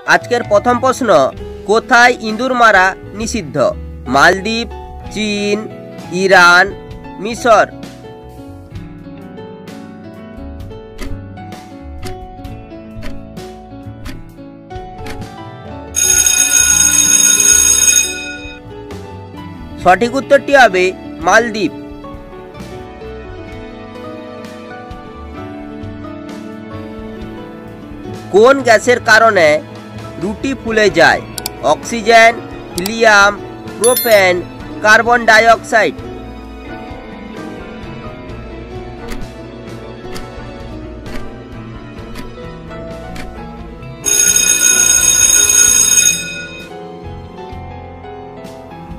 আজকের প্রথম প্রশ্ন, কোথায় ইঁদুর মারা নিষিদ্ধ? মালদ্বীপ, চীন, ইরান, মিশর। সঠিক উত্তরটি হবে মালদ্বীপ। কোন গ্যাসের কারণে রুটি ফুলে যায়? Oxygen, helium, propane, carbon die oxide.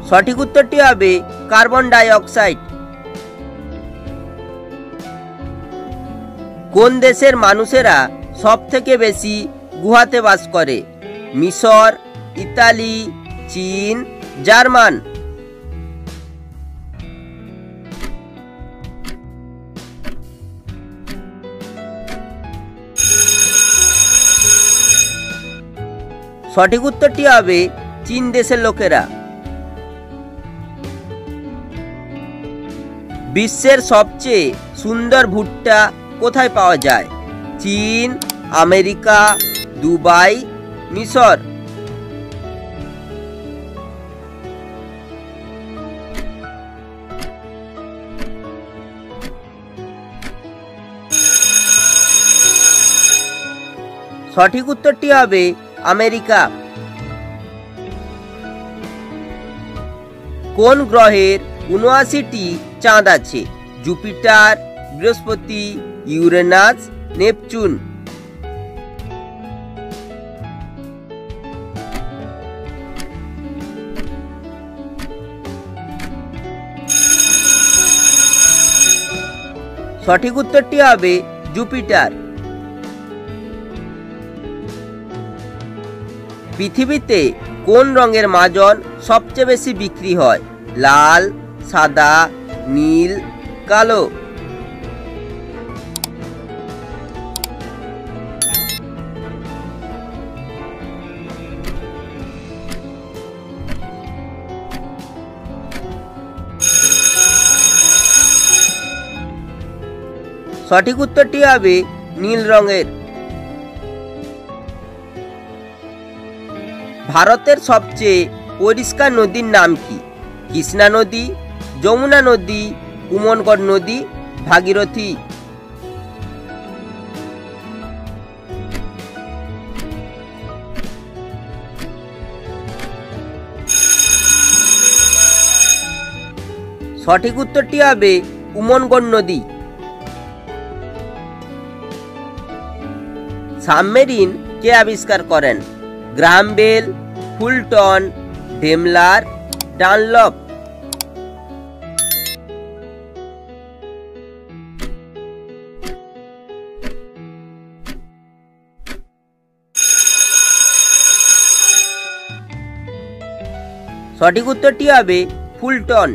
সঠিক উত্তরটি হবে কার্বন ডাই অক্সাইড। কোন দেশের মানুষেরা সবথেকে বেশি গুহাতে বাস করে? মিশর, ইতালি, চীন, জার্মান। সঠিক উত্তরটি হবে চীন দেশের লোকেরা। বিশ্বের সবচেয়ে সুন্দর ভুট্টা কোথায় পাওয়া যায়? চীন, আমেরিকা, দুবাই, মিশর। সঠিক উত্তরটি হবে আমেরিকা। কোন গ্রহের ৭৯টি চাঁদ আছে? জুপিটার, বৃহস্পতি, ইউরেনাস, নেপচুন। সঠিক উত্তরটি হবে জুপিটার। পৃথিবীতে কোন রঙের মাজন সবচেয়ে বেশি বিক্রি হয়? লাল, সাদা, নীল, কালো। সঠিক উত্তরটি হবে নীল রঙের। ভারতের সবচেয়ে পরিষ্কার নদীর নাম কি? কৃষ্ণা নদী, যমুনা নদী, কুমনগড় নদী, ভাগীরথী। সঠিক উত্তরটি হবে কুমনগড় নদী। সাবমেরিন কে আবিষ্কার করেন? Graham Bell, Fulton, Daimler, Dunlop. সঠিক উত্তরটি হবে ফুলটন।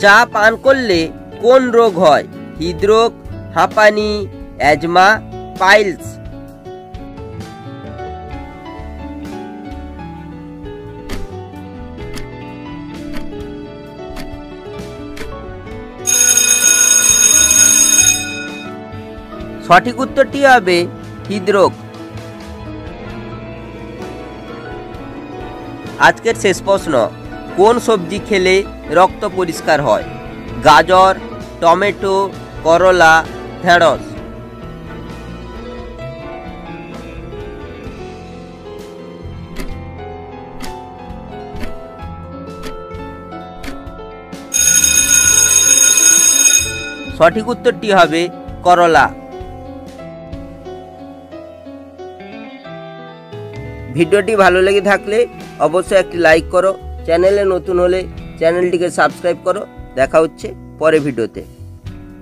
চা পান করলে কোন রোগ হয়? হৃদরোগ, হাঁপানি, অ্যাজমা, পাইলস। সঠিক উত্তরটি হবে হৃদরোগ। আজকের শেষ প্রশ্ন, কোন সবজি খেলে রক্ত পরিষ্কার হয়? গাজর, টমেটো, করলা, ঢেঁড়স। সঠিক উত্তরটি হবে করলা। ভিডিওটি ভালো লেগে থাকলে অবশ্যই একটি লাইক করো, চ্যানেলে নতুন হলে চ্যানেলটিকে সাবস্ক্রাইব করো। দেখা হচ্ছে পরের ভিডিওতে।